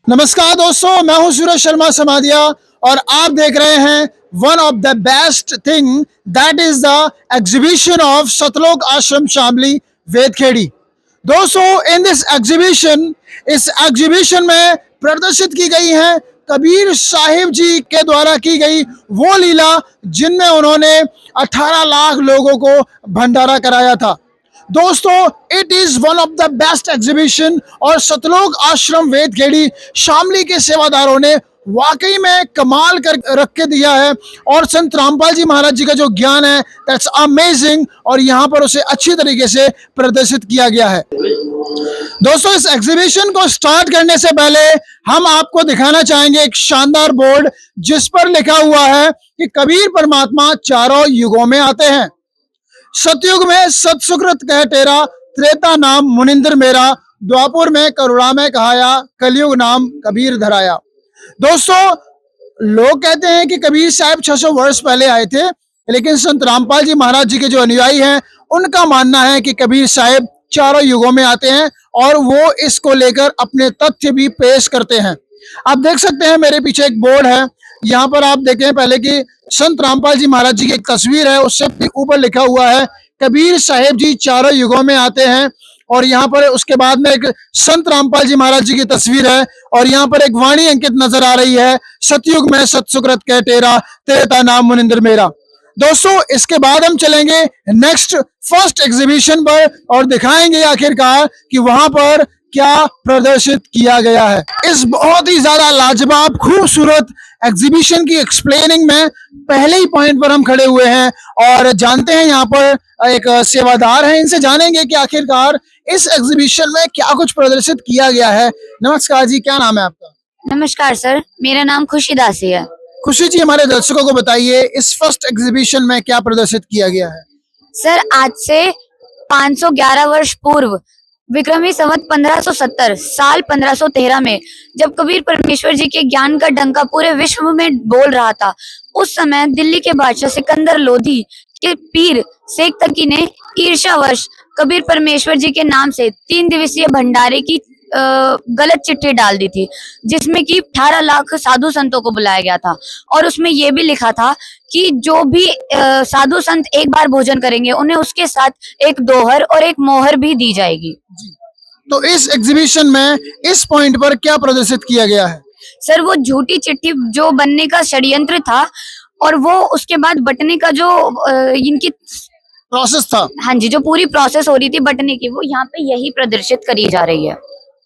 नमस्कार दोस्तों, मैं हूं सूरज शर्मा समाधिया और आप देख रहे हैं one of the best thing that is the exhibition of Satlok Ashram Shamli Vedkhedi. दोस्तों, इन दिस एग्जीबिशन इस एग्जीबिशन में प्रदर्शित की गई हैं कबीर साहिब जी के द्वारा की गई वो लीला जिनमें उन्होंने 18 लाख लोगों को भंडारा कराया था। दोस्तों, it is one of the best exhibition और सतलोक आश्रम वेदखेड़ी शामली के सेवादारों ने वाकई में कमाल कर रख के दिया है और संत रामपाल जी महाराज जी का जो ज्ञान है दैट्स अमेजिंग और यहाँ पर उसे अच्छी तरीके से प्रदर्शित किया गया है। दोस्तों, इस एग्जीबिशन को स्टार्ट करने से पहले हम आपको दिखाना चाहेंगे एक शानदार बोर्ड जिस पर लिखा हुआ है कि कबीर परमात्मा चारों युगों में आते हैं। सतयुग में सतसुकृत कह तेरा, त्रेता नाम मुनिंद्र मेरा, द्वापुर में करुणा में कहाया, कलयुग नाम कबीर धराया। दोस्तों, लोग कहते हैं कि कबीर साहब 600 वर्ष पहले आए थे, लेकिन संत रामपाल जी महाराज जी के जो अनुयायी हैं उनका मानना है कि कबीर साहब चारों युगों में आते हैं और वो इसको लेकर अपने तथ्य भी पेश करते हैं। आप देख सकते हैं मेरे पीछे एक बोर्ड है, यहाँ पर आप देखें पहले कि संत रामपाल जी महाराज जी की एक तस्वीर है, उससे ऊपर लिखा हुआ है कबीर साहेब जी चारों युगों में आते हैं और यहाँ पर उसके बाद में एक संत रामपाल जी महाराज जी की तस्वीर है और यहाँ पर एक वाणी अंकित नजर आ रही है, सतयुग में सतसुकृत कह तेरा, त्रेता नाम मुनिंद्र मेरा। दोस्तों, इसके बाद हम चलेंगे नेक्स्ट फर्स्ट एग्जीबिशन पर और दिखाएंगे आखिरकार कि वहां पर क्या प्रदर्शित किया गया है। इस बहुत ही ज्यादा लाजवाब खूबसूरत एग्जीबिशन की एक्सप्लेनिंग में पहले ही पॉइंट पर हम खड़े हुए हैं और जानते हैं यहाँ पर एक सेवादार हैं, इनसे जानेंगे कि आखिरकार इस एग्जीबिशन में क्या कुछ प्रदर्शित किया गया है। नमस्कार जी, क्या नाम है आपका? नमस्कार सर, मेरा नाम खुशी दासी है। खुशी जी, हमारे दर्शकों को बताइए इस फर्स्ट एग्जीबिशन में क्या प्रदर्शित किया गया है। सर, आज से 511 वर्ष पूर्व विक्रमी संवत 1570 साल 1513 में जब कबीर परमेश्वर जी के ज्ञान का डंका पूरे विश्व में बोल रहा था, उस समय दिल्ली के बादशाह सिकंदर लोधी के पीर शेख तकी ने ईर्ष्यावश कबीर परमेश्वर जी के नाम से 3 दिवसीय भंडारे की गलत चिट्ठी डाल दी थी, जिसमें कि 18 लाख साधु संतों को बुलाया गया था और उसमें यह भी लिखा था कि जो भी साधु संत एक बार भोजन करेंगे उन्हें उसके साथ एक दोहर और एक मोहर भी दी जाएगी। तो इस एग्जीबिशन में इस पॉइंट पर क्या प्रदर्शित किया गया है? सर, वो झूठी चिट्ठी जो बनने का षड्यंत्र था और वो उसके बाद बटने का जो इनकी प्रोसेस था, हाँ जी, जो पूरी प्रोसेस हो रही थी बटने की, वो यहाँ पे यही प्रदर्शित करी जा रही है।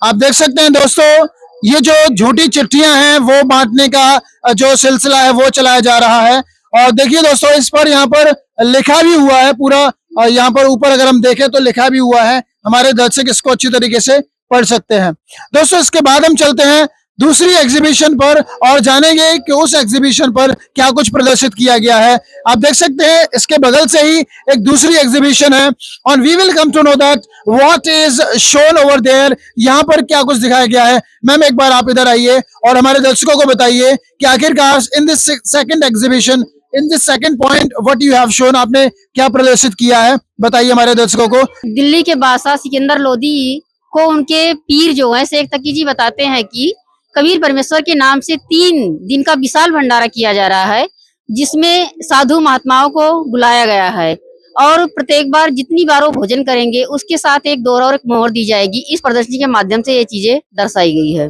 आप देख सकते हैं दोस्तों, ये जो झूठी चिट्ठियां हैं वो बांटने का जो सिलसिला है वो चलाया जा रहा है और देखिए दोस्तों, इस पर यहाँ पर लिखा भी हुआ है पूरा, यहाँ पर ऊपर अगर हम देखें तो लिखा भी हुआ है, हमारे दर्शक इसको अच्छी तरीके से पढ़ सकते हैं। दोस्तों, इसके बाद हम चलते हैं दूसरी एग्जीबिशन पर और जानेंगे कि उस एग्जीबिशन पर क्या कुछ प्रदर्शित किया गया है। आप देख सकते हैं इसके बगल से ही एक दूसरी एग्जीबिशन है और we will come to know that what is shown over there, यहाँ पर क्या कुछ दिखाया गया है। मैम, एक बार आप इधर आइए और हमारे दर्शकों को बताइए कि आखिरकार in this second exhibition, in this second point what you have shown, आपने क्या प्रदर्शित किया है, बताइए हमारे दर्शकों को। दिल्ली के बादशाह सिकंदर लोधी को उनके पीर जो है शेख तकी जी बताते हैं कि कबीर परमेश्वर के नाम से 3 दिन का विशाल भंडारा किया जा रहा है, जिसमें साधु महात्माओं को बुलाया गया है और प्रत्येक बार जितनी बार वो भोजन करेंगे उसके साथ एक दोहरा और एक मोहर दी जाएगी। इस प्रदर्शनी के माध्यम से ये चीजें दर्शाई गई है।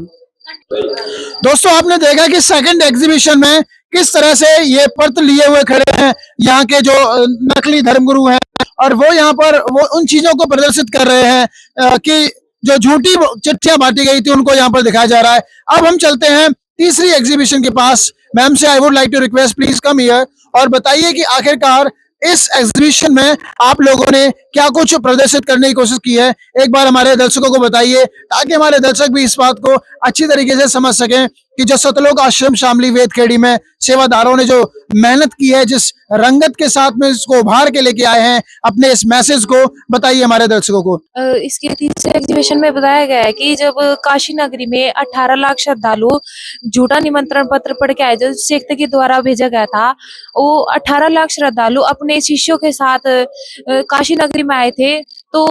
दोस्तों, आपने देखा कि सेकंड एग्जीबिशन में किस तरह से ये पर्त लिए हुए खड़े हैं यहाँ के जो नकली धर्मगुरु हैं और वो यहाँ पर वो उन चीजों को प्रदर्शित कर रहे हैं कि जो झूठी चिट्ठियां बांटी गई थी उनको यहाँ पर दिखाया जा रहा है। अब हम चलते हैं तीसरी एग्जीबिशन के पास। मैम से I would like to request, please come here और बताइए कि आखिरकार इस एग्जीबिशन में आप लोगों ने क्या कुछ प्रदर्शित करने की कोशिश की है। एक बार हमारे दर्शकों को बताइए ताकि हमारे दर्शक भी इस बात को अच्छी तरीके से समझ सकें कि जो सतलोक आश्रम शामली वेदखेड़ी में सेवादारों ने जो मेहनत की है, जिस रंगत के साथ में इसको उभार के लेके आए हैं अपने इस मैसेज को, बताइए हमारे दर्शकों को। इसके तीसरे एग्जीबिशन में बताया गया है कि जब काशी नगरी में 18 लाख श्रद्धालु झूठा निमंत्रण पत्र पढ़ के आए जो शेख के द्वारा भेजा गया था, वो 18 लाख श्रद्धालु अपने शिष्यों के साथ काशी नगरी में आए थे तो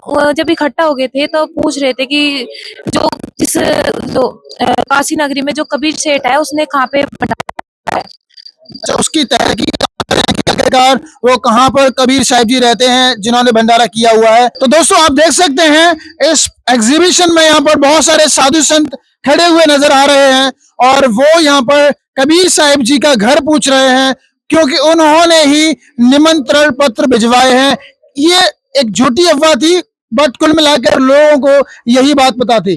वो जब इकट्ठा हो गए थे तो पूछ रहे थे कि जो जिस जो काशी नगरी में जो कबीर सेठ है उसने कहाँ पे बनाया है। अच्छा, उसकी तहकीक कर रहे हैं कि आखिरकार वो कहाँ पर कबीर साहिब जी रहते हैं जिन्होंने भंडारा किया हुआ है। तो दोस्तों आप देख सकते हैं इस एग्जीबिशन में यहाँ पर बहुत सारे साधु संत खड़े हुए नजर आ रहे हैं और वो यहाँ पर कबीर साहिब जी का घर पूछ रहे हैं क्योंकि उन्होंने ही निमंत्रण पत्र भिजवाए हैं। ये एक झूठी अफवाह थी बट कुल मिलाकर लोगों को यही बात पता थी।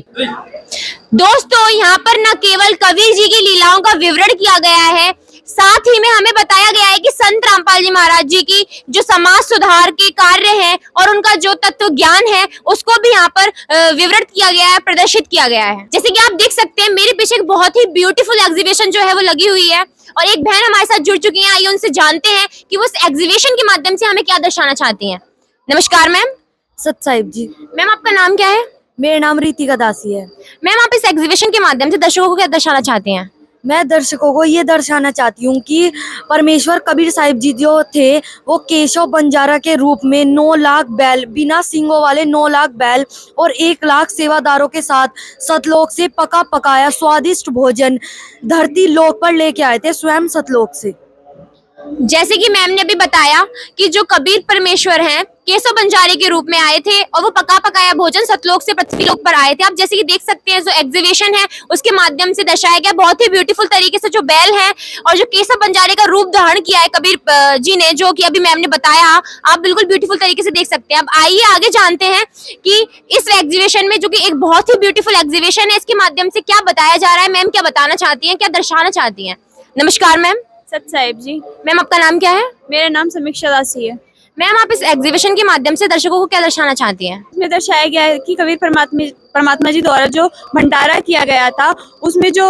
दोस्तों यहाँ पर न केवल कबीर जी की लीलाओं का विवरण किया गया है, साथ ही में हमें बताया गया है कि संत रामपाल जी महाराज जी की जो समाज सुधार के कार्य हैं और उनका जो तत्व ज्ञान है उसको भी यहाँ पर विवरण किया गया है, प्रदर्शित किया गया है। जैसे कि आप देख सकते हैं मेरे पीछे एक बहुत ही ब्यूटीफुल एग्जीबिशन जो है वो लगी हुई है और एक बहन हमारे साथ जुड़ चुकी है। आइए उनसे जानते हैं कि वो इस एग्जीबिशन के माध्यम से हमें क्या दर्शाना चाहती हैं। नमस्कार मैम। सत साहिब जी। मैम आपका नाम क्या है? मेरा नाम रितिका दासी है। मैम आप इस एग्जीबिशन के माध्यम से दर्शकों को क्या दर्शाना चाहती हैं? मैं दर्शकों को ये दर्शाना चाहती हूँ कि परमेश्वर कबीर साहिब जी जो थे वो केशव बंजारा के रूप में 9 लाख बैल, बिना सींगों वाले 9 लाख बैल और 1 लाख सेवादारों के साथ सतलोक से पका पकाया स्वादिष्ट भोजन धरती लोक पर लेके आए थे स्वयं सतलोक से। जैसे कि मैम ने अभी बताया कि जो कबीर परमेश्वर हैं केशव बंजारे के रूप में आए थे और वो पका पकाया भोजन सतलोक से पृथ्वी लोक पर आए थे। आप जैसे कि देख सकते हैं जो एग्जीबिशन है उसके माध्यम से दर्शाया गया बहुत ही ब्यूटीफुल तरीके से जो बैल है और जो केशव बंजारे का रूप धारण किया है कबीर जी ने, जो कि अभी मैम ने बताया, आप बिल्कुल ब्यूटीफुल तरीके से देख सकते हैं। अब आइए आगे जानते हैं कि इस एग्जीबिशन में जो कि एक बहुत ही ब्यूटीफुल एग्जीबिशन है इसके माध्यम से क्या बताया जा रहा है, मैम क्या बताना चाहती है, क्या दर्शाना चाहती है। नमस्कार मैम। सत साहिब जी। मैम आपका नाम क्या है? मेरा नाम समीक्षा दासी है। मैम आप इस एग्जीबिशन के माध्यम से दर्शकों को क्या दर्शाना चाहती हैं? इसमें दर्शाया गया है कि कबीर परमात्मा जी द्वारा जो भंडारा किया गया था उसमें जो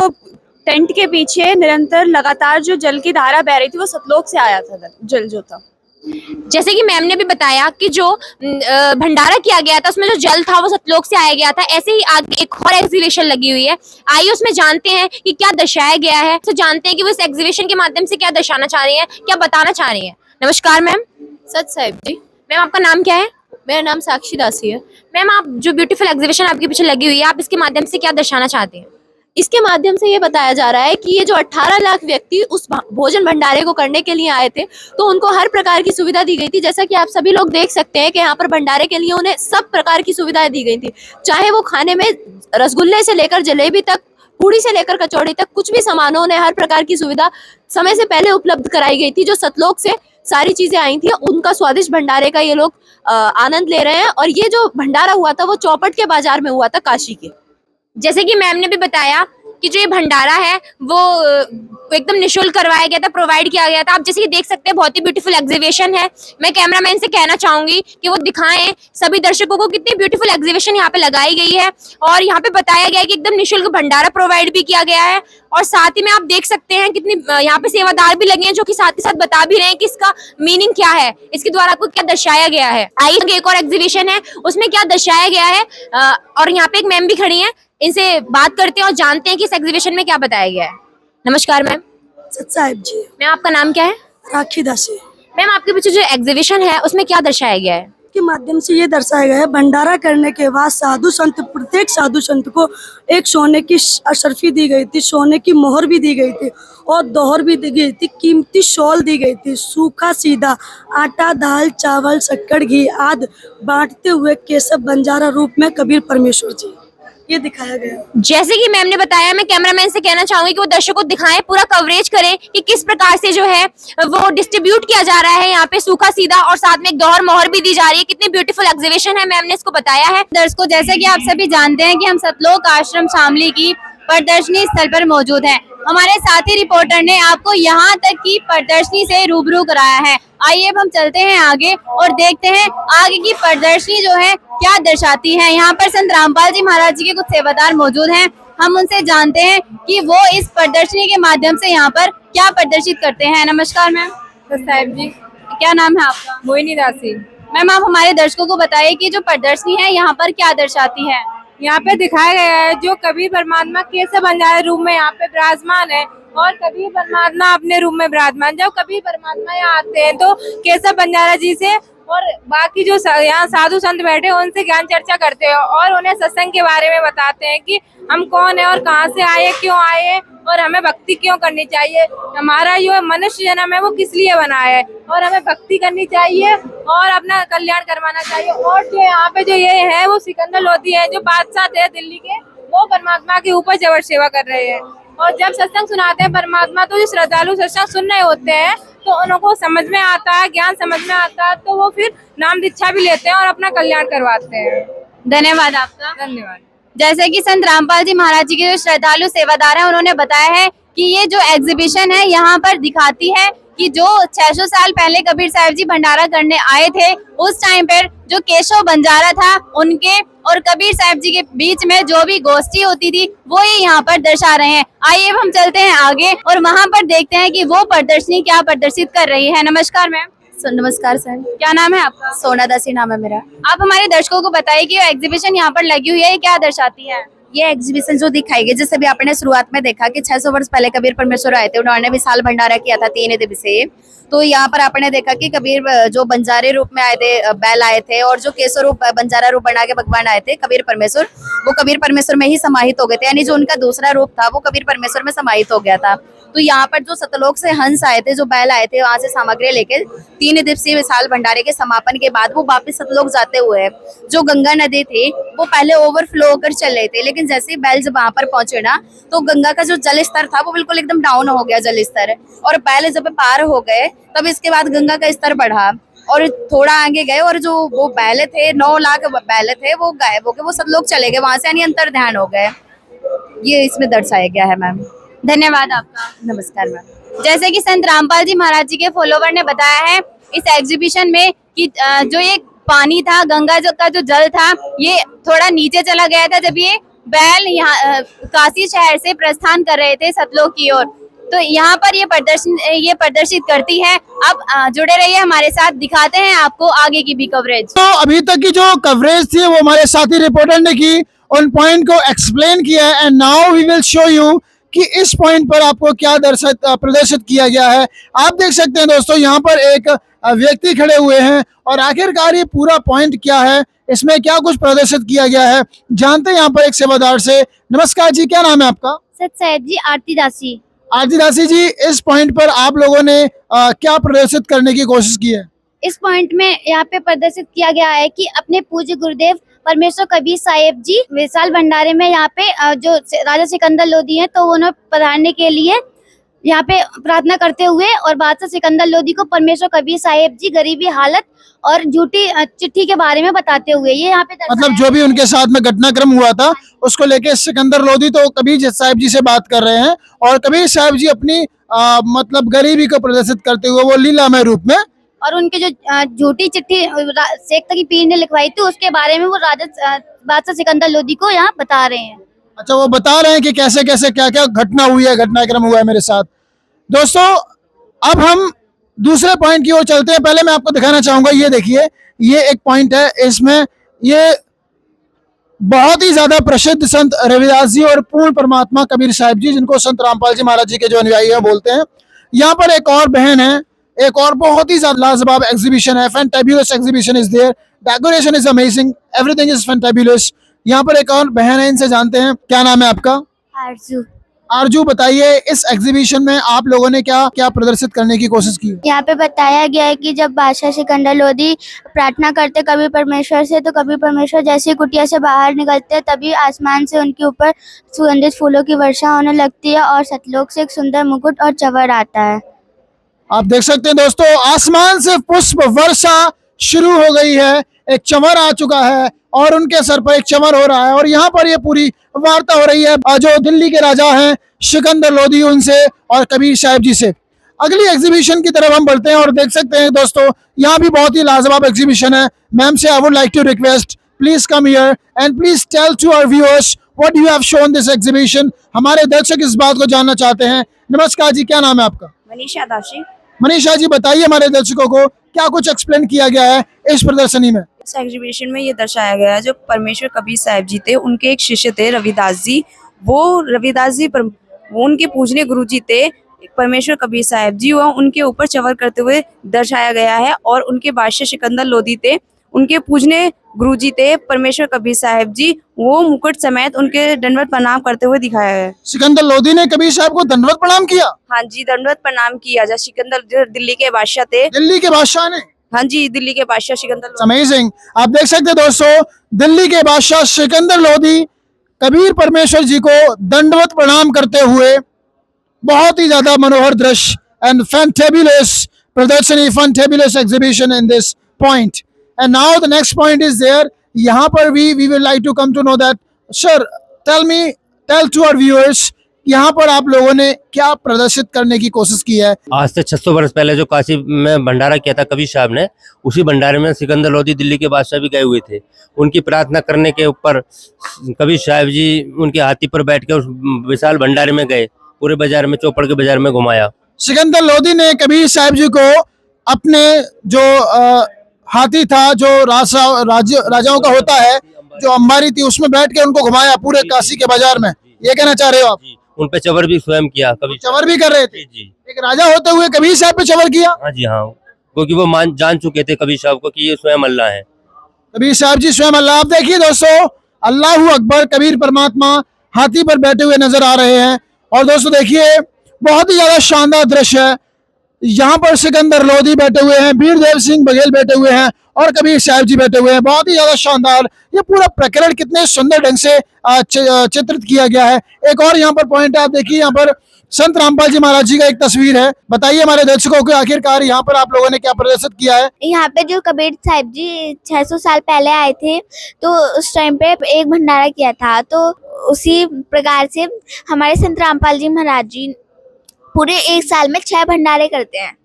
टेंट के पीछे निरंतर लगातार जो जल की धारा बह रही थी वो सतलोक से आया था जल जो था। जैसे कि मैम ने भी बताया कि जो भंडारा किया गया था उसमें जो जल था वो सतलोक से आया गया था। ऐसे ही आगे एक और एग्जीबिशन लगी हुई है, आइए उसमें जानते हैं कि क्या दर्शाया गया है। तो जानते हैं कि वो इस एग्जीबिशन के माध्यम से क्या दर्शाना चाह रही है, क्या बताना चाह रही है। नमस्कार मैम। सत साहिब जी। मैम आपका नाम क्या है? मेरा नाम साक्षी दासी है। मैम आप जो ब्यूटीफुल एग्जीबिशन आपके पीछे लगी हुई है आप इसके माध्यम से क्या दर्शाना चाहती हैं? इसके माध्यम से ये बताया जा रहा है कि ये जो 18 लाख व्यक्ति उस भोजन भंडारे को करने के लिए आए थे तो उनको हर प्रकार की सुविधा दी गई थी। जैसा कि आप सभी लोग देख सकते हैं कि यहाँ पर भंडारे के लिए उन्हें सब प्रकार की सुविधाएं दी गई थी, चाहे वो खाने में रसगुल्ले से लेकर जलेबी तक, पूड़ी से लेकर कचौड़ी तक, कुछ भी सामानों ने हर प्रकार की सुविधा समय से पहले उपलब्ध कराई गई थी। जो सतलोक से सारी चीजें आई थी उनका स्वादिष्ट भंडारे का ये लोग आनंद ले रहे हैं। और ये जो भंडारा हुआ था वो चौपट के बाजार में हुआ था काशी के। जैसे कि मैम ने भी बताया कि जो ये भंडारा है वो एकदम निशुल्क करवाया गया था, प्रोवाइड किया गया था। आप जैसे कि देख सकते हैं बहुत ही ब्यूटीफुल एग्जीबिशन है। मैं कैमरामैन से कहना चाहूंगी कि वो दिखाएं सभी दर्शकों को कितनी ब्यूटीफुल एग्जीबिशन यहाँ पे लगाई गई है और यहाँ पे बताया गया है कि एकदम निशुल्क भंडारा प्रोवाइड भी किया गया है। और साथ ही में आप देख सकते हैं कितनी यहाँ पे सेवादार भी लगे हैं जो कि साथ ही साथ बता भी रहे हैं कि इसका मीनिंग क्या है, इसके द्वारा आपको क्या दर्शाया गया है। आइए एक और एग्जीबिशन है उसमें क्या दर्शाया गया है और यहाँ पे एक मैम भी खड़ी है, इनसे बात करते हैं और जानते हैं कि इस एग्जीबिशन में क्या बताया गया है। नमस्कार मैम। सत साहिब जी। मैम आपका नाम क्या है? राखी दासी। मैम आपके पीछे जो एग्जीबिशन है उसमें क्या दर्शाया गया है? के माध्यम से ये दर्शाया गया है भंडारा करने के बाद साधु संत, प्रत्येक साधु संत को एक सोने की अशर्फी दी गई थी, सोने की मोहर भी दी गई थी और दोहर भी दी गई थी, कीमती शॉल दी गई थी, सूखा सीधा आटा, दाल, चावल, शक्कर, घी आदि बांटते हुए केशव बंजारा रूप में कबीर परमेश्वर जी ये दिखाया गया। जैसे कि मैम ने बताया, मैं कैमरामैन से कहना चाहूंगी कि वो दर्शकों को दिखाएं, पूरा कवरेज करें कि किस प्रकार से जो है वो डिस्ट्रीब्यूट किया जा रहा है यहाँ पे सूखा सीधा और साथ में एक दोहर मोहर भी दी जा रही है। कितनी ब्यूटीफुल एग्जीबिशन है, मैम ने इसको बताया है। दर्शकों, जैसे कि आप सभी जानते हैं कि हम सतलोक आश्रम शामली की प्रदर्शनी स्थल पर मौजूद हैं। हमारे साथी रिपोर्टर ने आपको यहाँ तक की प्रदर्शनी से रूबरू कराया है। आइए अब हम चलते हैं आगे और देखते हैं आगे की प्रदर्शनी जो है क्या दर्शाती है। यहाँ पर संत रामपाल जी महाराज जी के कुछ सेवादार मौजूद हैं, हम उनसे जानते हैं कि वो इस प्रदर्शनी के माध्यम से यहाँ पर क्या प्रदर्शित करते हैं। नमस्कार मैम। साहिब जी। क्या नाम है आपका? मोहिनी दासी। मैम आप हमारे दर्शकों को बताइए कि जो प्रदर्शनी है यहाँ पर क्या दर्शाती है। यहाँ पे दिखाया गया है जो कबीर परमात्मा केशव बंजारे रूप में यहाँ पे विराजमान है और कबीर परमात्मा अपने रूप में विराजमान। जब कबीर परमात्मा यहाँ आते हैं तो केशव बंजारा जी से और बाकी जो यहाँ साधु संत बैठे हैं उनसे ज्ञान चर्चा करते हैं और उन्हें सत्संग के बारे में बताते हैं कि हम कौन है और कहाँ से आए, क्यों आए और हमें भक्ति क्यों करनी चाहिए। हमारा जो मनुष्य जन्म है वो किस लिए बना है और हमें भक्ति करनी चाहिए और अपना कल्याण करवाना चाहिए। और जो यहाँ पे जो ये है वो सिकंदर लोधी है जो बादशाह थे दिल्ली के, वो परमात्मा के ऊपर जबर सेवा कर रहे हैं। और जब सत्संग सुनाते हैं परमात्मा तो जो श्रद्धालु सत्संग सुन रहे होते हैं तो उनको समझ में आता है, ज्ञान समझ में आता है, तो वो फिर नाम दीक्षा भी लेते हैं और अपना कल्याण करवाते हैं। धन्यवाद आपका। धन्यवाद। जैसे कि संत रामपाल जी महाराज जी के जो श्रद्धालु सेवादार हैं उन्होंने बताया है कि ये जो एग्जीबिशन है यहाँ पर दिखाती है कि जो 600 साल पहले कबीर साहब जी भंडारा करने आए थे उस टाइम पर जो केशव बंजारा था उनके और कबीर साहब जी के बीच में जो भी गोष्ठी होती थी वो ये यहाँ पर दर्शा रहे हैं। आइए अब हम चलते हैं आगे और वहाँ पर देखते हैं कि वो प्रदर्शनी क्या प्रदर्शित कर रही है। नमस्कार मैम। नमस्कार सर। क्या नाम है आपका? सोना दासी नाम है मेरा। आप हमारे दर्शकों को बताइए कि एग्जीबिशन यहाँ पर लगी हुई है ये क्या दर्शाती है? ये एग्जीबिशन जो दिखाई गई, जैसे भी आपने शुरुआत में देखा कि 600 वर्ष पहले कबीर परमेश्वर आए थे, उन्होंने विशाल भंडारा किया था 3 दिवसीय। तो यहाँ पर आपने देखा कि कबीर जो बंजारे रूप में आए थे, बैल आए थे, और जो केसव रूप बंजारा रूप बना के भगवान आए थे कबीर परमेश्वर, वो कबीर परमेश्वर में ही समाहित हो गए थे, यानी जो उनका दूसरा रूप था वो कबीर परमेश्वर में समाहित हो गया था। तो यहाँ पर जो सतलोक से हंस आए थे, जो बैल आए थे, वहां से सामग्री लेके 3 दिवसीय विशाल भंडारे के समापन के बाद वो वापिस सतलोक जाते हुए जो गंगा नदी थी वो पहले ओवरफ्लो होकर चल रहे थे, लेकिन जैसे ही बैल जब वहां पर पहुंचे ना तो गंगा का जो जल स्तर था वो बिल्कुल एकदम डाउन हो गया जल स्तर, और बैल जब पार हो गए तब इसके बाद गंगा का स्तर बढ़ा और थोड़ा आगे गए और जो वो बैल थे 9 लाख बैल थे वो गायब हो गए, वो सतलोक चले गए वहां से, यानी अंतर ध्यान हो गए। ये इसमें दर्शाया गया है मैम। धन्यवाद आपका। नमस्कार मैम। जैसे कि संत रामपाल जी महाराज जी के फॉलोवर ने बताया है इस एग्जीबिशन में कि जो ये पानी था, गंगा का जो जल था, ये थोड़ा नीचे चला गया था जब ये बैल यहाँ काशी शहर से प्रस्थान कर रहे थे सतलोक की ओर। तो यहाँ पर ये प्रदर्शित करती है। अब जुड़े रहिए हमारे साथ, दिखाते हैं आपको आगे की भी कवरेज। तो अभी तक की जो कवरेज थी वो हमारे साथी रिपोर्टर ने की, उन पॉइंट को एक्सप्लेन किया है, and now we will show you कि इस पॉइंट पर आपको क्या प्रदर्शित किया गया है। आप देख सकते हैं दोस्तों, यहाँ पर एक व्यक्ति खड़े हुए हैं और आखिरकार ये पूरा पॉइंट क्या है, इसमें क्या कुछ प्रदर्शित किया गया है, जानते हैं यहाँ पर एक सेवादार से। नमस्कार जी, क्या नाम है आपका? सत साहेब जी, आरती दासी। आरती दासी जी, इस पॉइंट पर आप लोगों ने क्या प्रदर्शित करने की कोशिश की है? इस पॉइंट में यहाँ पे प्रदर्शित किया गया है कि अपने पूज्य गुरुदेव परमेश्वर कबीर साहेब जी विशाल भंडारे में यहाँ पे जो राजा सिकंदर लोधी हैं तो उन्हें पधारने के लिए यहाँ पे प्रार्थना करते हुए और बादशाह सिकंदर लोधी को परमेश्वर कबीर साहेब जी गरीबी हालत और झूठी चिट्ठी के बारे में बताते हुए ये यहाँ पे मतलब जो भी उनके साथ में घटनाक्रम हुआ था उसको लेके सिकंदर लोधी तो कबीर साहब जी से बात कर रहे हैं और कबीर साहब जी अपनी मतलब गरीबी को प्रदर्शित करते हुए वो लीलामय रूप में, और उनके जो झूठी चिट्ठी शेख तकी पीर ने लिखवाई थी उसके बारे में वो राजा बादशाह सिकंदर लोधी को यहाँ बता रहे हैं। अच्छा, वो बता रहे हैं कि कैसे कैसे क्या क्या घटना हुई है, घटनाक्रम हुआ है मेरे साथ। दोस्तों, अब हम दूसरे पॉइंट की ओर चलते हैं। पहले मैं आपको दिखाना चाहूंगा, ये देखिए, ये एक पॉइंट है, इसमें ये बहुत ही ज्यादा प्रसिद्ध संत रविदास जी और पूर्ण परमात्मा कबीर साहब जी, जिनको संत रामपाल जी महाराज जी के जो अनुयायी हैं बोलते हैं। यहाँ पर एक और बहन है, एक और बहुत ही ज्यादा लाजवाब एग्जीबिशन है, fantabulous exhibition is there, decoration is amazing, everything is fantabulous. यहाँ पर एक और बहन है, इनसे जानते हैं, क्या नाम है आपका? आरजू। आरजू, बताइए इस एग्जीबिशन में आप लोगों ने क्या क्या प्रदर्शित करने की कोशिश की? यहाँ पे बताया गया है कि जब बादशाह सिकंदर लोधी प्रार्थना करते कबीर परमेश्वर से तो कबीर परमेश्वर जैसे ही कुटिया से बाहर निकलते हैं तभी आसमान से उनके ऊपर सुगंधित फूलों की वर्षा होने लगती है और सतलोक से एक सुंदर मुकुट और चवर आता है। आप देख सकते हैं दोस्तों, आसमान से पुष्प वर्षा शुरू हो गई है, एक चंवर आ चुका है और उनके सर पर एक चंवर हो रहा है और यहाँ पर ये पूरी वार्ता हो रही है जो दिल्ली के राजा हैं सिकंदर लोधी, उनसे और कबीर साहब जी से। अगली एग्जीबिशन की तरफ हम बढ़ते हैं और देख सकते हैं दोस्तों, यहाँ भी बहुत ही लाजवाब एग्जीबिशन है। मैम से I would like to request, please come here and please tell to our viewers what you have shown this exhibition. हमारे दर्शक इस बात को जानना चाहते हैं। नमस्कार जी, क्या नाम है आपका? मनीषा दासी। मनीषा जी, बताइए हमारे दर्शकों को क्या कुछ एक्सप्लेन किया गया है इस प्रदर्शनी में? इस एग्जीबिशन में ये दर्शाया गया है जो परमेश्वर कबीर साहब जी थे, उनके एक शिष्य थे रविदास जी। वो रविदास जी वो उनके पूजनीय गुरु जी थे। परमेश्वर कबीर साहिब जी व उनके ऊपर चवर करते हुए दर्शाया गया है। और उनके बादशाह सिकंदर लोधी थे, उनके पूजने गुरुजी थे परमेश्वर कबीर साहिब जी, वो मुकुट समेत उनके दंडवत प्रणाम करते हुए दिखाया है। सिकंदर लोधी ने कबीर साहब को दंडवत प्रणाम किया? हाँ जी, दंडवत प्रणाम किया। जब सिकंदर जो दिल्ली के बादशाह थे, दिल्ली के बादशाह ने? हाँ जी, दिल्ली के बादशाह सिकंदर लोधी। अमेजिंग। आप देख सकते हैं दोस्तों, दिल्ली के बादशाह सिकंदर लोधी कबीर परमेश्वर जी को दंडवत प्रणाम करते हुए, बहुत ही ज्यादा मनोहर दृश्य एंड फैंटेबुलस प्रदर्शनी, fantabulous exhibition in this point. And now the next point is there. यहाँ पर we will like to come to know that, sir tell to our viewers, यहाँ पर आप लोगों ने क्या प्रदर्शित करने की कोशिश की है? आज से 600 वर्ष पहले जो काशी में भंडारा किया था कबीर साहब ने, उसी भंडारे में सिकंदर लोधी दिल्ली के बादशाह भी गए हुए थे। उनकी प्रार्थना करने के ऊपर कबीर साहब जी उनके हाथी पर बैठ के उस विशाल भंडारे में गए, पूरे बाजार में, चौपड़ के बाजार में घुमाया। सिकंदर लोधी ने कबीर साहब जी को अपने जो हाथी था, जो राजाओं का होता है, जो अंबारी थी, उसमें बैठ के उनको घुमाया पूरे काशी के बाजार में, ये कहना चाह रहे हो आप? उन पे चवर भी स्वयं किया कबीर। चवर भी कर रहे थे? जी। एक राजा होते हुए कबीर साहब पे चवर किया? हाँ जी, हाँ, क्योंकि वो जान चुके थे कबीर साहब को कि ये स्वयं अल्लाह है। कबीर साहब जी स्वयं अल्लाह। आप देखिए दोस्तों, अल्लाहू अकबर, कबीर परमात्मा हाथी पर बैठे हुए नजर आ रहे हैं। और दोस्तों देखिए, बहुत ही ज्यादा शानदार दृश्य है। यहाँ पर सिकंदर लोधी बैठे हुए हैं, वीरदेव सिंह बघेल बैठे हुए हैं और कबीर साहब जी बैठे हुए हैं। बहुत ही ज्यादा शानदार, ये पूरा प्रकरण कितने सुंदर ढंग से चित्रित किया गया है। एक और यहाँ पर पॉइंट है, आप देखिए, यहाँ पर संत रामपाल जी महाराज जी का एक तस्वीर है। बताइए हमारे दर्शकों को, आखिरकार यहाँ पर आप लोगों ने क्या प्रदर्शित किया है? यहाँ पे जो कबीर साहिब जी 600 साल पहले आए थे, तो उस टाइम पे एक भंडारा किया था, तो उसी प्रकार से हमारे संत रामपाल जी महाराज जी पूरे एक साल में 6 भंडारे करते हैं।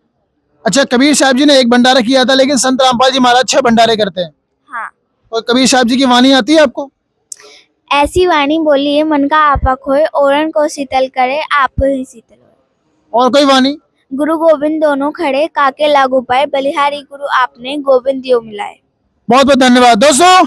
अच्छा, कबीर साहब जी ने एक भंडारा किया था, लेकिन संत रामपाल जी महाराज 6 भंडारे करते हैं। हाँ। और कबीर साहब जी की वाणी आती है आपको? ऐसी वाणी बोलिए, मन का आपा खोए, औरन को शीतल करे, आप ही शीतल होए। और कोई वाणी? गुरु गोविंद दोनों खड़े, काके लागू पाए, बलिहारी गुरु आपने, गोविंद दियो मिलाए। बहुत बहुत धन्यवाद। दोस्तों,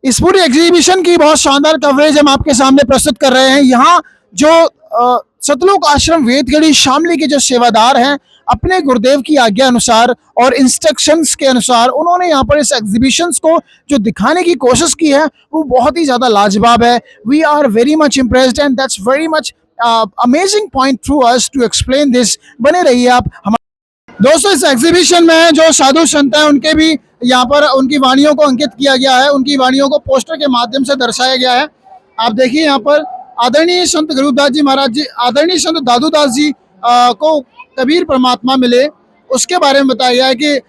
इस पूरी एग्जीबिशन की बहुत शानदार कवरेज हम आपके सामने प्रस्तुत कर रहे हैं। यहाँ जो सतलोक आश्रम वेदगढ़ी शामली के जो सेवादार हैं, अपने गुरुदेव की आज्ञा अनुसार और इंस्ट्रक्शंस के अनुसार उन्होंने यहाँ पर इस एग्जीबिशंस को जो दिखाने की कोशिश की है, वो बहुत ही ज्यादा लाजवाब है। We are very much impressed and that's very much amazing point through us to explain this. बने रहिए आप हमारे दोस्तों। इस एग्जीबिशन में जो साधु संत हैं, उनके भी यहाँ पर उनकी वाणियों को अंकित किया गया है, उनकी वाणियों को पोस्टर के माध्यम से दर्शाया गया है। आप देखिए, यहाँ पर आदरणीय संत गरीबदास जी महाराज जी, आदरणीय संत दादूदास जी को कबीर परमात्मा मिले, उसके बारे में बताया गया है कि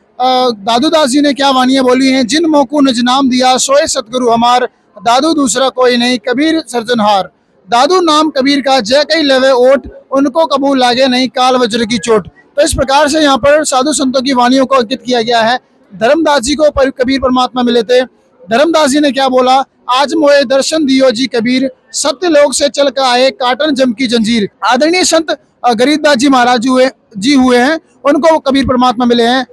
दादूदास जी ने क्या वाणियां बोली हैं। जिन मोको निज नाम दिया, सोए सतगुरु हमार, दादू दूसरा कोई नहीं, कबीर सर्जनहार। दादू नाम कबीर का, जय कई लेवे ओट, उनको कबूल लागे नहीं, काल वज्र की चोट। तो इस प्रकार से यहाँ पर साधु संतों की वाणियों को अंकित किया गया है। धर्मदास जी को कबीर परमात्मा मिले थे। धर्मदास जी ने क्या बोला? आज मोए दर्शन दियो जी कबीर, सत्य लोक से चल कर आए, काटन जम की जंजीर। आदरणीय संत गरीबदास जी महाराज जी हुए हैं, उनको कबीर परमात्मा मिले हैं।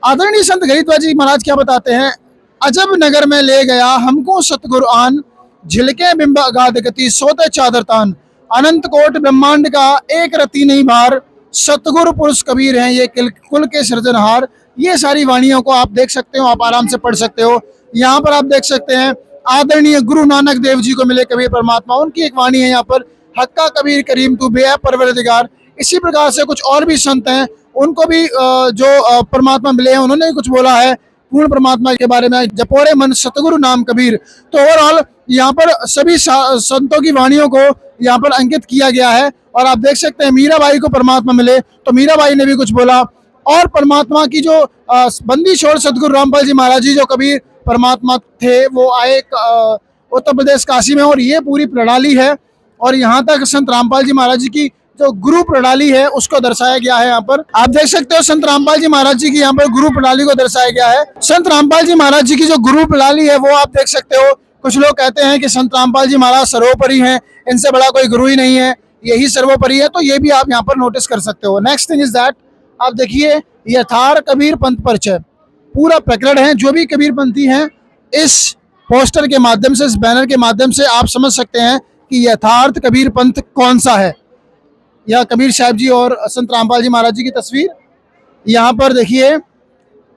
आदरणीय संत गरीबदास जी महाराज क्या बताते हैं? अजब नगर में ले गया हमको सतगुरु आन, झिलके बिंब अगाध गति, सोते चादर तान। अनंत कोट ब्रह्मांड का एक रति नहीं भार, सतगुरु पुरुष कबीर हैं ये कुल के सृजनहार। ये सारी वाणियों को आप देख सकते हो, आप आराम से पढ़ सकते हो। यहाँ पर आप देख सकते हैं आदरणीय गुरु नानक देव जी को मिले कबीर परमात्मा, उनकी एक वाणी है यहाँ पर, हक्का कबीर करीम तू बे परवरदिगार। इसी प्रकार से कुछ और भी संत हैं, उनको भी जो परमात्मा मिले हैं, उन्होंने भी कुछ बोला है पूर्ण परमात्मा के बारे में, जपोरे मन सतगुरु नाम कबीर। तो ओवरऑल यहाँ पर सभी संतों की वाणियों को यहाँ पर अंकित किया गया है। और आप देख सकते हैं मीराबाई को परमात्मा मिले, तो मीराबाई ने भी कुछ बोला। और परमात्मा की जो बंदी छोड़ सतगुरु रामपाल जी महाराज जी जो कबीर परमात्मा थे, वो आए उत्तर प्रदेश काशी में, और ये पूरी प्रणाली है। और यहाँ तक संत रामपाल जी महाराज जी की जो गुरु प्रणाली है उसको दर्शाया गया है। यहाँ पर आप देख सकते हो संत रामपाल जी महाराज जी की यहाँ पर गुरु प्रणाली को दर्शाया गया है। संत रामपाल जी महाराज जी की जो गुरु प्रणाली है वो आप देख सकते हो। कुछ लोग कहते हैं कि संत रामपाल जी महाराज सर्वोपरि हैं, इनसे बड़ा कोई गुरु ही नहीं है, यही सर्वोपरि है। तो ये भी आप यहाँ पर नोटिस कर सकते हो। नेक्स्ट थिंग इज दैट, आप देखिए यथार्थ कबीर पंथ परिचय, पूरा प्रकरण है। जो भी कबीर पंथी हैं, इस पोस्टर के माध्यम से, इस बैनर के माध्यम से आप समझ सकते हैं कि यथार्थ कबीर पंथ कौन सा है। यह कबीर साहब जी और संत रामपाल जी महाराज जी की तस्वीर। यहाँ पर देखिए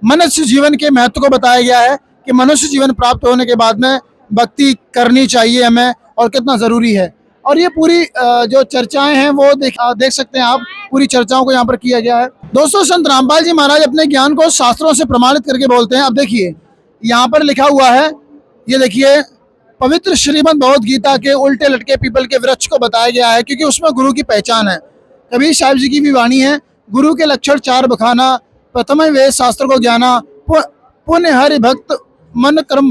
मनुष्य जीवन के महत्व को बताया गया है कि मनुष्य जीवन प्राप्त होने के बाद में भक्ति करनी चाहिए हमें और कितना ज़रूरी है। और ये पूरी जो चर्चाएं हैं वो देख सकते हैं आप, पूरी चर्चाओं को यहाँ पर किया गया है। दोस्तों, संत रामपाल जी महाराज अपने ज्ञान को शास्त्रों से प्रमाणित करके बोलते हैं। अब देखिए यहाँ पर लिखा हुआ है, ये देखिए पवित्र श्रीमद् भगवद गीता के उल्टे लटके पीपल के वृक्ष को बताया गया है, क्योंकि उसमें गुरु की पहचान है। कबीर साहब जी की भी वाणी है, गुरु के लक्षण 4 बखाना, प्रथम वेद शास्त्र को ज्ञाना, पुण्य हरि भक्त मन कर्म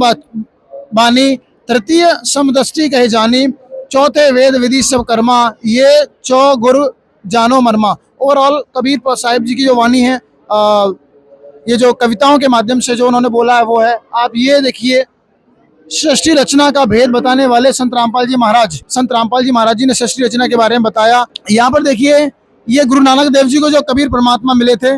बानी, तृतीय समदृष्टि कहे जानी, चौथे वेद विधि सब कर्मा, ये चौ गुरु जानो मर्मा। ओवरऑल कबीर साहिब जी की जो वाणी है, ये जो कविताओं के माध्यम से जो उन्होंने बोला है वो है। आप ये देखिए, सृष्टि रचना का भेद बताने वाले संत रामपाल जी महाराज जी ने सृष्टि रचना के बारे में बताया। यहाँ पर देखिए, ये गुरु नानक देव जी को जो कबीर परमात्मा मिले थे,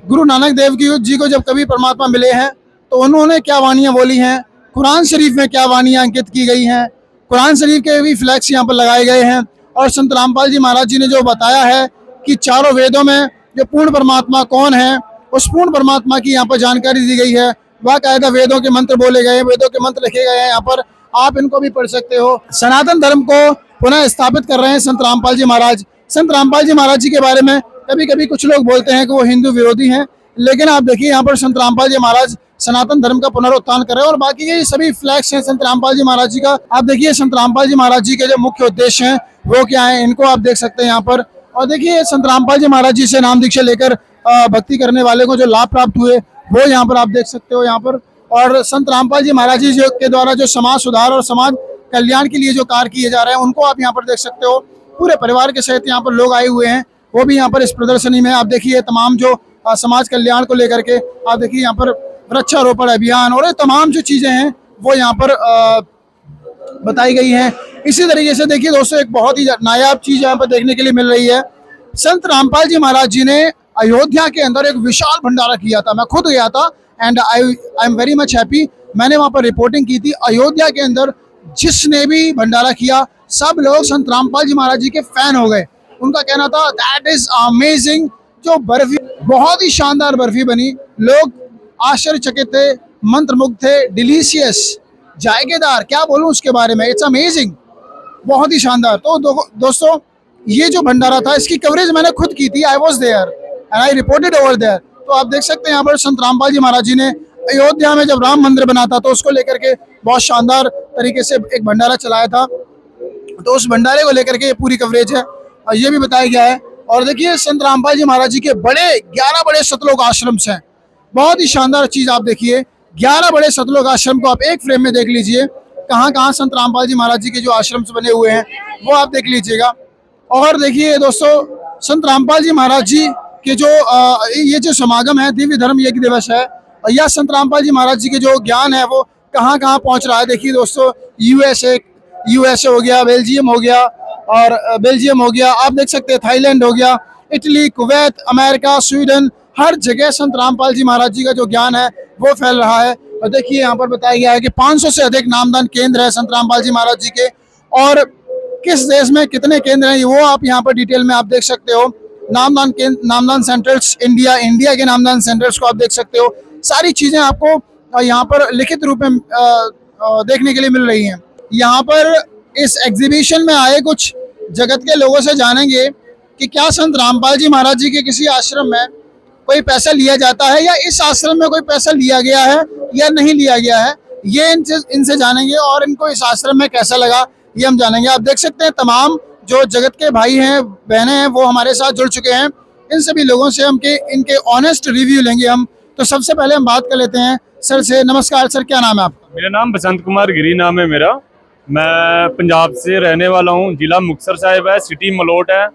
गुरु नानक देव जी को जब कबीर परमात्मा मिले हैं तो उन्होंने क्या वाणियाँ बोली हैं, कुरान शरीफ में क्या वाणियाँ अंकित की गई हैं, कुरान शरीफ के भी फ्लैक्स यहाँ पर लगाए गए हैं। और संत रामपाल जी महाराज जी ने जो बताया है कि चारों वेदों में जो पूर्ण परमात्मा कौन है, उस पूर्ण परमात्मा की यहाँ पर जानकारी दी गई है। बाकायदा वेदों के मंत्र बोले गए हैं, वेदों के मंत्र लिखे गए हैं यहाँ पर, आप इनको भी पढ़ सकते हो। सनातन धर्म को पुनः स्थापित कर रहे हैं संत रामपाल जी महाराज। संत रामपाल जी महाराज जी के बारे में कभी कभी कुछ लोग बोलते हैं कि वो हिंदू विरोधी हैं, लेकिन आप देखिए यहाँ पर संत रामपाल जी महाराज सनातन धर्म का पुनरुत्थान कर रहे हैं। और बाकी ये सभी फ्लैग्स हैं संत रामपाल जी महाराज जी का। आप देखिए संत रामपाल जी महाराज जी के जो मुख्य उद्देश्य हैं वो क्या है, इनको आप देख सकते हैं यहाँ पर। और देखिए संत रामपाल जी महाराज जी से नाम दीक्षा लेकर भक्ति करने वाले को जो लाभ प्राप्त हुए वो यहाँ पर आप देख सकते हो यहाँ पर। और संत रामपाल जी महाराज जी के द्वारा जो समाज सुधार और समाज कल्याण के लिए जो कार्य किए जा रहे हैं उनको आप यहाँ पर देख सकते हो। पूरे परिवार के सहित यहाँ पर लोग आए हुए हैं, वो भी यहाँ पर इस प्रदर्शनी में। आप देखिए तमाम जो समाज कल्याण को लेकर के, आप देखिए यहाँ पर वृक्षारोपण अभियान और ये तमाम जो चीजें हैं वो यहाँ पर बताई गई हैं। इसी तरीके से देखिए दोस्तों, एक बहुत ही नायाब चीज यहाँ पर देखने के लिए मिल रही है। संत रामपाल जी महाराज जी ने अयोध्या के अंदर एक विशाल भंडारा किया था। मैं खुद गया था and I am very much happy. मैंने वहाँ पर रिपोर्टिंग की थी। अयोध्या के अंदर जिसने भी भंडारा किया सब लोग संत रामपाल जी महाराज जी के फैन हो गए। उनका कहना था दैट इज अमेजिंग। जो बर्फी, बहुत ही शानदार बर्फी बनी, लोग आश्चर्यचकित थे, मंत्रमुग्ध थे, डिलीशियस, जायकेदार, क्या बोलूं उसके बारे में, इट्स अमेजिंग, बहुत ही शानदार। तो दोस्तों, ये जो भंडारा था इसकी कवरेज मैंने खुद की थी। I was there and I reported over there. तो आप देख सकते हैं यहाँ पर संत रामपाल जी महाराज जी ने अयोध्या में जब राम मंदिर बना था तो उसको लेकर के बहुत शानदार तरीके से एक भंडारा चलाया था। तो उस भंडारे को लेकर के ये पूरी कवरेज है और ये भी बताया गया है। और देखिए संत रामपाल जी महाराज जी के 11 बड़े सतलोक आश्रम हैं। बहुत ही शानदार चीज आप देखिए, 11 बड़े सतलोक आश्रम को आप एक फ्रेम में देख लीजिए। कहाँ कहाँ संत रामपाल जी महाराज जी के जो आश्रम बने हुए हैं वो आप देख लीजिएगा। और देखिए दोस्तों, संत रामपाल जी महाराज जी के जो ये जो समागम है, दिव्य धर्म यज्ञ दिवस है, या संत रामपाल जी महाराज जी के जो ज्ञान है वो कहाँ कहाँ पहुँच रहा है। देखिए दोस्तों, यूएसए हो गया, बेल्जियम हो गया, और बेल्जियम हो गया, आप देख सकते हैं थाईलैंड हो गया, इटली, कुवैत, अमेरिका, स्वीडन, हर जगह संत रामपाल जी महाराज जी का जो ज्ञान है वो फैल रहा है। और देखिए यहाँ पर बताया गया है कि 500 से अधिक नामदान केंद्र है संत रामपाल जी महाराज जी के। और किस देश में कितने केंद्र हैं वो आप यहाँ पर डिटेल में आप देख सकते हो। नामदान सेंटर्स, इंडिया के नामदान सेंटर्स को आप देख सकते हो। सारी चीजें आपको यहाँ पर लिखित रूप में देखने के लिए मिल रही हैं। यहाँ पर इस एग्जीबिशन में आए कुछ जगत के लोगों से जानेंगे कि क्या संत रामपाल जी महाराज जी के किसी आश्रम में कोई पैसा लिया जाता है, या इस आश्रम में कोई पैसा लिया गया है या नहीं लिया गया है। ये इनसे जानेंगे और इनको इस आश्रम में कैसा लगा ये हम जानेंगे। आप देख सकते हैं तमाम जो जगत के भाई हैं, बहनें हैं, वो हमारे साथ जुड़ चुके हैं। इन सभी लोगों से हम इनके ऑनेस्ट रिव्यू लेंगे हम। तो सबसे पहले हम बात कर लेते हैं सर से। नमस्कार सर, क्या नाम है आपका? मेरा नाम बसंत कुमार गिरी नाम है मेरा। मैं पंजाब से रहने वाला हूँ, जिला मुक्तसर साहिब है, सिटी मलोट है।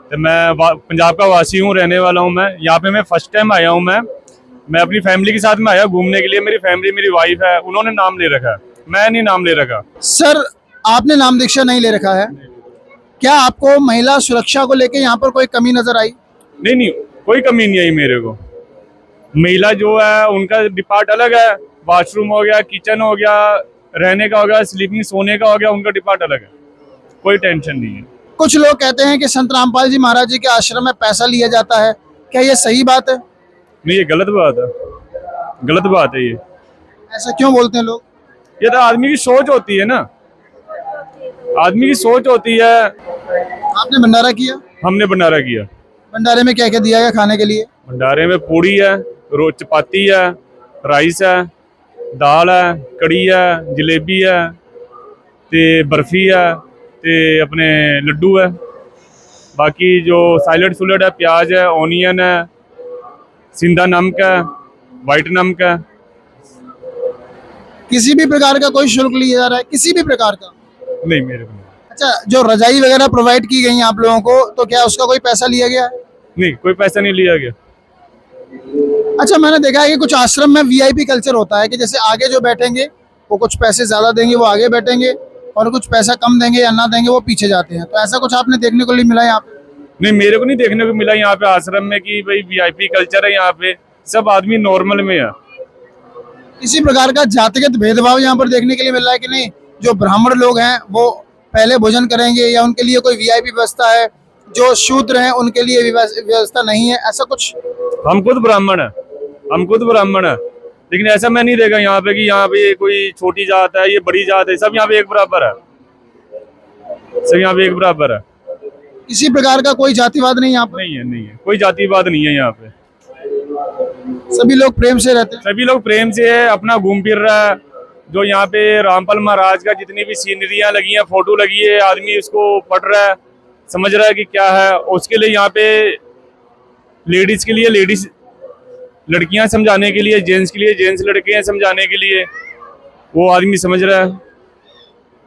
तो मैं पंजाब का वासी हूँ, रहने वाला हूँ। मैं यहाँ पे मैं फर्स्ट टाइम आया हूँ। मैं अपनी फैमिली के साथ में आया घूमने के लिए। मेरी फैमिली, मेरी वाइफ है, उन्होंने नाम ले रखा है, मैं नहीं नाम ले रखा। सर आपने नाम दीक्षा नहीं ले रखा है, क्या आपको महिला सुरक्षा को लेकर यहाँ पर कोई कमी नजर आई? नहीं, कोई कमी नहीं आई मेरे को। महिला जो है उनका डिपार्ट अलग है, वॉशरूम हो गया, किचन हो गया, रहने का हो गया, स्लीपिंग सोने का हो गया, उनका डिपार्ट अलग है, कोई टेंशन नहीं है। कुछ लोग कहते हैं कि संत रामपाल जी महाराज जी के आश्रम में पैसा लिया जाता है, क्या ये सही बात है? नहीं, ये गलत बात है, गलत बात है ये। ऐसा क्यों बोलते हैं लोग? ये तो आदमी की सोच होती है ना, आदमी की सोच होती है। आपने भंडारा किया? हमने भंडारा किया। भंडारे में क्या क्या दिया गया खाने के लिए? भंडारे में पूड़ी है, रोज चपाती है, राइस है, दाल है, कड़ी है, जलेबी है, ते बर्फी है, ते अपने लड्डू है। बाकी जो सैलड सुलड है, प्याज है, ऑनियन है, सिंधा नमक है, वाइट नमक है। किसी भी प्रकार का कोई शुल्क लिया जा रहा है? किसी भी प्रकार का? नहीं, मेरे को नहीं। अच्छा, जो रजाई वगैरह प्रोवाइड की गई आप लोगों को, तो क्या उसका कोई पैसा लिया गया है? नहीं, कोई पैसा नहीं लिया गया। अच्छा, मैंने देखा है कि कुछ आश्रम में वीआईपी कल्चर होता है कि जैसे आगे जो बैठेंगे वो कुछ पैसे ज्यादा देंगे, वो आगे बैठेंगे, और कुछ पैसा कम देंगे या ना देंगे वो पीछे जाते हैं। तो ऐसा कुछ आपने देखने को नहीं मिला यहाँ पे? नहीं, मेरे को नहीं देखने को मिला यहाँ पे आश्रम में कि भाई वीआईपी कल्चर है। यहाँ पे सब आदमी नॉर्मल में है। किसी प्रकार का जातिगत भेदभाव यहाँ पर देखने के लिए मिल रहा है कि नहीं? जो ब्राह्मण लोग हैं वो पहले भोजन करेंगे, या उनके लिए कोई वीआईपी व्यवस्था है? जो शूद्र हैं उनके लिए व्यवस्था नहीं है, ऐसा कुछ? हम खुद ब्राह्मण है, हम खुद ब्राह्मण है, लेकिन ऐसा मैं नहीं देखा यहाँ पे कि यहाँ पे कोई छोटी जात है, ये बड़ी जात है। सब यहाँ पे एक बराबर है, सब यहाँ पे एक बराबर है। किसी प्रकार का कोई जातिवाद नहीं यहाँ पर? नहीं है, नहीं है, कोई जातिवाद नहीं है यहाँ पे। सभी लोग प्रेम से रहते हैं? सभी लोग प्रेम से है, अपना घूम फिर रहा है। जो यहाँ पे रामपाल महाराज का जितनी भी सीनरियाँ लगी हैं, फोटो लगी है, आदमी उसको पढ़ रहा है, समझ रहा है कि क्या है। उसके लिए यहाँ पे लेडीज के लिए लेडीज लड़कियां समझाने के लिए, जेंट्स के लिए जेंट्स लड़कियां समझाने के लिए, वो आदमी समझ रहा है।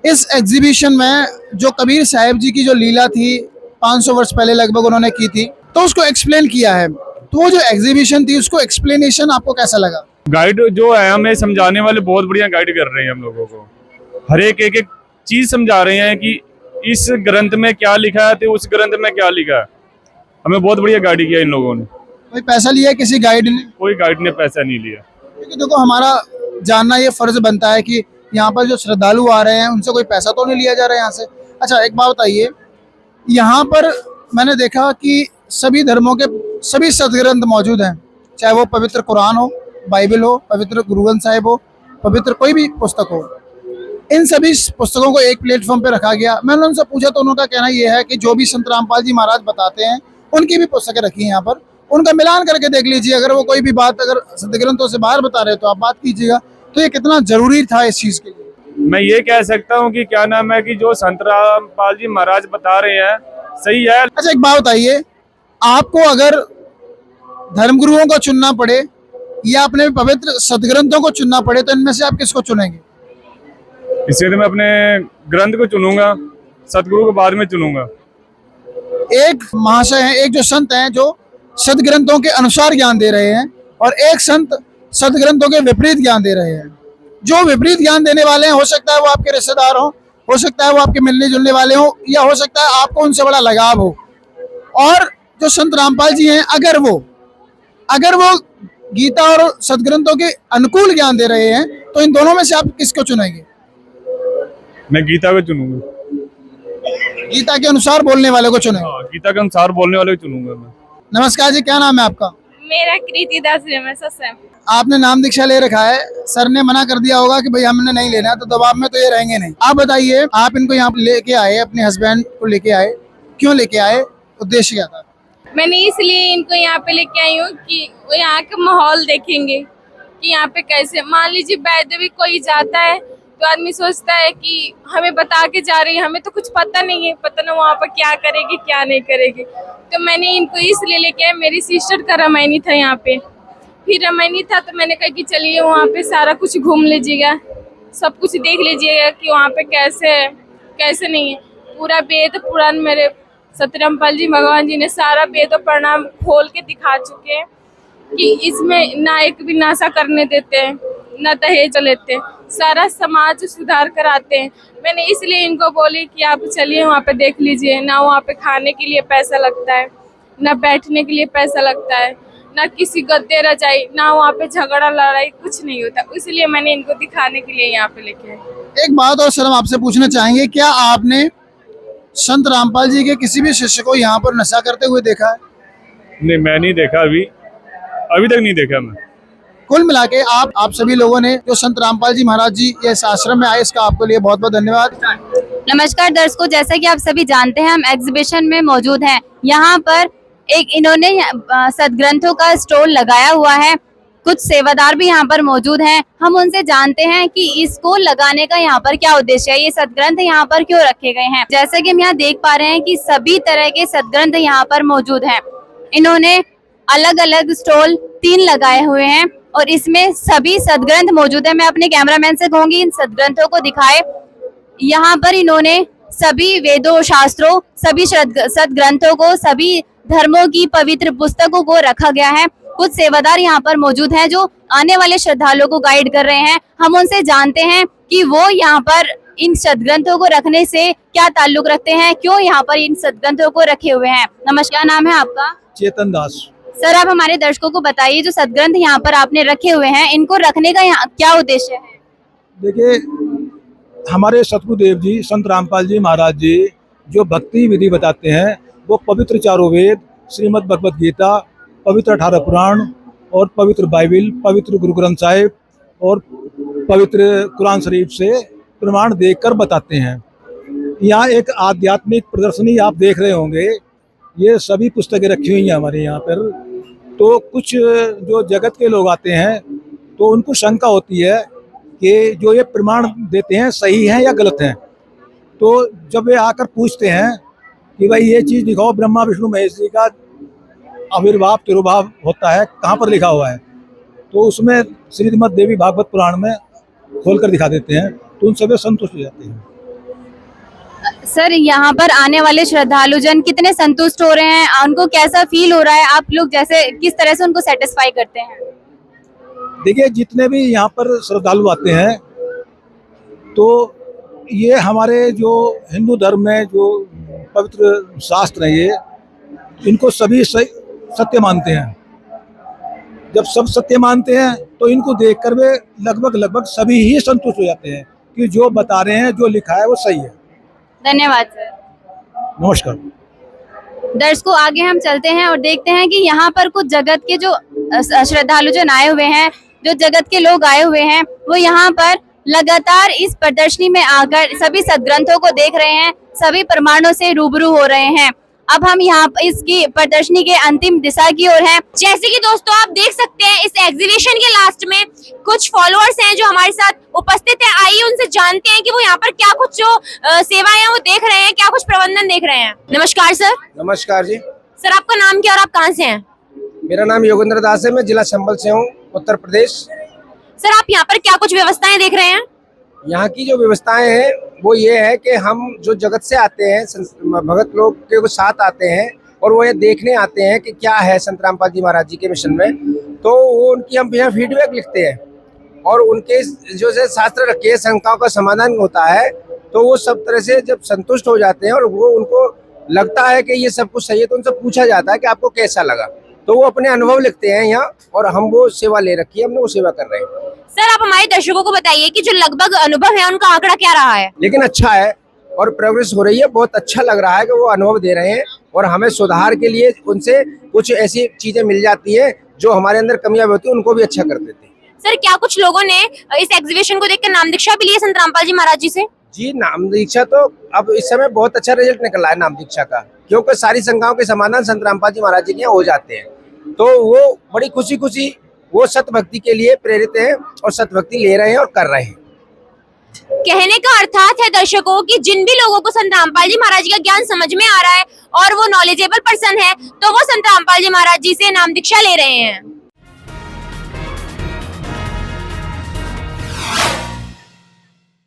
इस एग्जीबिशन में जो कबीर साहिब जी की जो लीला थी 500 वर्ष पहले लगभग उन्होंने की थी, तो उसको एक्सप्लेन किया है। तो वो जो एग्जीबिशन थी उसको एक्सप्लेनेशन आपको कैसा लगा? गाइड जो है हमें समझाने वाले बहुत बढ़िया गाइड कर रहे हैं हम लोगों को। हर एक एक चीज समझा रहे हैं कि इस ग्रंथ में क्या लिखा है तो उस ग्रंथ में क्या लिखा है। हमें बहुत बढ़िया गाइड किया इन लोगों ने। कोई पैसा लिया किसी गाइड ने? कोई गाइड ने पैसा नहीं लिया। क्योंकि देखो, हमारा जानना ये फर्ज बनता है कि यहाँ पर जो श्रद्धालु आ रहे हैं उनसे कोई पैसा तो नहीं लिया जा रहा है यहाँ से। अच्छा, एक बात बताइए, यहाँ पर मैंने देखा कि सभी धर्मों के सभी सदग्रंथ मौजूद हैं, चाहे वो पवित्र कुरान हो, बाइबल हो, पवित्र गुरु ग्रंथ साहिब हो, पवित्र कोई भी पुस्तक हो। इन सभी पुस्तकों को एक प्लेटफॉर्म पे रखा गया। मैंने उनसे पूछा तो उनका कहना यह है कि जो भी संत रामपाल जी महाराज बताते हैं उनकी भी पुस्तकें रखी हैं यहाँ पर, उनका मिलान करके देख लीजिए। अगर वो कोई भी बात अगर सदग्रंथों से बाहर बता रहे तो आप बात कीजिएगा। तो ये कितना जरूरी था इस चीज के लिए? मैं ये कह सकता हूँ कि क्या नाम है कि जो संत रामपाल जी महाराज बता रहे हैं सही है। अच्छा, एक बात बताइए, आपको अगर धर्मगुरुओं को चुनना पड़े या अपने पवित्र सदग्रंथों को चुनना पड़े तो इनमें से आप किसको चुनेंगे? इसलिए तो मैं अपने ग्रंथ को चुनूंगा, सतगुरु को बाद में चुनूंगा। एक महाशय हैं, एक जो संत हैं जो सदग्रंथों के अनुसार ज्ञान दे रहे हैं, और एक संत सदग्रंथों के विपरीत ज्ञान दे रहे हैं। जो विपरीत ज्ञान देने वाले हैं, हो सकता है वो आपके रिश्तेदार हो सकता है वो आपके मिलने जुलने वाले हो, या हो सकता है आपको उनसे बड़ा लगाव हो। और जो संत रामपाल जी हैं, अगर वो गीता और सदग्रंथों के अनुकूल ज्ञान दे रहे हैं तो इन दोनों में से आप किसको चुनेंगे? मैं गीता को चुनूंगा। गीता के अनुसार बोलने वाले को चुनेंगे? हाँ, गीता के अनुसार बोलने वाले को चुनूंगा मैं। नमस्कार जी, क्या नाम है आपका? मेरा कृति दास है। आपने नाम दीक्षा ले रखा है, सर ने मना कर दिया होगा कि भाई हमने नहीं लेना, तो दबाव में तो ये रहेंगे नहीं। आप बताइए, आप इनको यहाँ लेके आए, अपने हस्बैंड को लेके आए, क्यों लेके आए, उद्देश्य क्या था? मैंने इसलिए इनको यहाँ पे लेके आई हूँ कि वो यहाँ का माहौल देखेंगे कि यहाँ पे कैसे। मान लीजिए वैद्य भी कोई जाता है तो आदमी सोचता है कि हमें बता के जा रही है, हमें तो कुछ पता नहीं है, पता ना वहाँ पर क्या करेगी क्या नहीं करेगी। तो मैंने इनको इसलिए लेके आए, मेरी सिस्टर का रामायणी था यहाँ पे, फिर रामायणी था तो मैंने कहा कि चलिए वहाँ पे सारा कुछ घूम लीजिएगा, सब कुछ देख लीजिएगा कि वहाँ पे कैसे है कैसे नहीं है। पूरा वेद पुराण मेरे सतरामपाल जी भगवान जी ने सारा वेद प्रणाम खोल के दिखा चुके हैं कि इसमें ना एक भी नाशा करने देते हैं, ना दहेज लेते हैं, सारा समाज सुधार कराते हैं। मैंने इसलिए इनको बोली कि आप चलिए वहाँ पे देख लीजिए, ना वहाँ पे खाने के लिए पैसा लगता है, ना बैठने के लिए पैसा लगता है, ना किसी गद्दे रजाई, ना वहाँ पे झगड़ा लड़ाई कुछ नहीं होता। इसलिए मैंने इनको दिखाने के लिए यहाँ पे लेके आए। एक बात और सर हम आपसे पूछना चाहेंगे, क्या आपने संत रामपाल जी के किसी भी शिष्य को यहाँ पर नशा करते हुए देखा है? नहीं, मैं नहीं देखा, अभी तक नहीं देखा मैं। कुल मिला के आप सभी लोगों ने जो संत रामपाल जी महाराज जी इस आश्रम में आए, इसका आपके लिए बहुत बहुत धन्यवाद। नमस्कार दर्शकों, जैसा कि आप सभी जानते हैं हम एग्जीबिशन में मौजूद हैं। यहाँ पर एक इन्होंने सदग्रंथों का स्टॉल लगाया हुआ है। कुछ सेवादार भी यहाँ पर मौजूद हैं। हम उनसे जानते हैं कि इसको लगाने का यहाँ पर क्या उद्देश्य है, ये सदग्रंथ यहाँ पर क्यों रखे गए हैं। जैसा कि हम यहाँ देख पा रहे हैं कि सभी तरह के सदग्रंथ यहाँ पर मौजूद हैं। इन्होंने अलग अलग स्टॉल 3 लगाए हुए हैं और इसमें सभी सदग्रंथ मौजूद है। मैं अपने कैमरामैन से कहूंगी इन सदग्रंथों को दिखाए। यहाँ पर इन्होंने सभी वेदों, शास्त्रों, सभी सदग्रंथों को, सभी धर्मों की पवित्र पुस्तकों को रखा गया है। कुछ सेवादार यहाँ पर मौजूद हैं जो आने वाले श्रद्धालुओं को गाइड कर रहे हैं। हम उनसे जानते हैं कि वो यहाँ पर इन सदग्रंथों को रखने से क्या ताल्लुक रखते हैं, क्यों यहाँ पर इन सदग्रंथों को रखे हुए हैं। नमस्कार, नाम है आपका? चेतन दास। सर, आप हमारे दर्शकों को बताइए जो सदग्रंथ यहाँ पर आपने रखे हुए हैं, इनको रखने का यहाँ क्या उद्देश्य है? देखिए, हमारे सतगुरुदेव जी संत रामपाल जी महाराज जी जो भक्ति विधि बताते हैं वो पवित्र चारों वेद, श्रीमद् भगवत गीता, पवित्र 18 पुराण और पवित्र बाइबिल, पवित्र गुरु ग्रंथ साहिब और पवित्र कुरान शरीफ से प्रमाण देकर बताते हैं। यहाँ एक आध्यात्मिक प्रदर्शनी आप देख रहे होंगे, ये सभी पुस्तकें रखी हुई हैं हमारे यहाँ पर। तो कुछ जो जगत के लोग आते हैं तो उनको शंका होती है कि जो ये प्रमाण देते हैं सही है या गलत हैं। तो जब वे आकर पूछते हैं कि भाई ये चीज़ दिखाओ, ब्रह्मा विष्णु महेश जी का आविर्भाव तिरुभाव होता है, कहाँ पर लिखा हुआ है, तो उसमें श्रीमद् देवी भागवत पुराण में खोलकर दिखा देते हैं, तो उन सभी संतुष्ट हो जाते हैं। सर, यहाँ पर आने वाले श्रद्धालु जन कितने संतुष्ट हो रहे हैं, उनको कैसा फील हो रहा है, आप लोग जैसे किस तरह से उनको सेटिस्फाई करते हैं? देखिए, जितने भी यहाँ पर श्रद्धालु आते हैं तो ये हमारे जो हिंदू धर्म में जो पवित्र शास्त्र हैं ये इनको सभी सत्य मानते हैं। जब सब सत्य मानते हैं तो इनको देखकर वे लगभग सभी ही संतुष्ट हो जाते हैं कि जो बता रहे हैं, जो लिखा है वो सही है। धन्यवाद सर। नमस्कार। दर्शकों, आगे हम चलते हैं और देखते हैं कि यहाँ पर कुछ जगत के जो श्रद्धालु जन आए हुए हैं, जो जगत के लोग आए हुए हैं, वो यहाँ पर लगातार इस प्रदर्शनी में आकर सभी सदग्रंथों को देख रहे हैं, सभी प्रमाणों से रूबरू हो रहे हैं। अब हम यहाँ इसकी प्रदर्शनी के अंतिम दिशा की ओर हैं। जैसे कि दोस्तों आप देख सकते हैं इस एग्जीबिशन के लास्ट में कुछ फॉलोअर्स हैं जो हमारे साथ उपस्थित हैं। आइए उनसे जानते हैं कि वो यहाँ पर क्या कुछ जो सेवाएं हैं वो देख रहे हैं, क्या कुछ प्रबंधन देख रहे हैं। नमस्कार सर। नमस्कार जी। सर, आपका नाम क्या और आप कहाँ से हैं? मेरा नाम योगेंद्र दास है, मैं जिला संबल से हूँ, उत्तर प्रदेश। सर, आप यहाँ पर क्या कुछ व्यवस्थाएं देख रहे हैं? यहाँ की जो व्यवस्थाएं हैं वो ये है कि हम जो जगत से आते हैं, भगत लोग के साथ आते हैं और वो ये देखने आते हैं कि क्या है संत रामपाल जी महाराज जी के मिशन में, तो वो उनकी हम यहाँ फीडबैक लिखते हैं और उनके जो से शास्त्र रखे हैं, शंकाओं का समाधान होता है, तो वो सब तरह से जब संतुष्ट हो जाते हैं और वो उनको लगता है कि ये सब कुछ सही है, तो उनसे पूछा जाता है कि आपको कैसा लगा, तो वो अपने अनुभव लिखते हैं यहाँ और हम वो सेवा ले रखी है, हमने वो सेवा कर रहे हैं। सर, आप हमारे दर्शकों को बताइए कि जो लगभग अनुभव है उनका आंकड़ा क्या रहा है? लेकिन अच्छा है और प्रोग्रेस हो रही है, बहुत अच्छा लग रहा है कि वो अनुभव दे रहे हैं और हमें सुधार के लिए उनसे कुछ ऐसी चीजें मिल जाती है जो हमारे अंदर कमियां होती है उनको भी अच्छा कर देती है। सर, क्या कुछ लोगों ने इस एग्जीबिशन को देखकर नाम दीक्षा भी ली है संत रामपाल जी महाराज जी से? जी, नाम दीक्षा तो अब इस समय बहुत अच्छा रिजल्ट निकला है नाम दीक्षा का, क्योंकि सारी शंकाओं के समाधान संत रामपाल जी महाराज जी के यहाँ हो जाते हैं, तो वो बड़ी खुशी वो सत भक्ति के लिए प्रेरित हैं और सत भक्ति ले रहे हैं और कर रहे हैं। कहने का अर्थात है दर्शकों कि जिन भी लोगों को संत रामपाल जी महाराज जी का ज्ञान समझ में आ रहा है और वो नॉलेजेबल पर्सन है, तो वो संत रामपाल जी महाराज जी से नाम दीक्षा ले रहे हैं।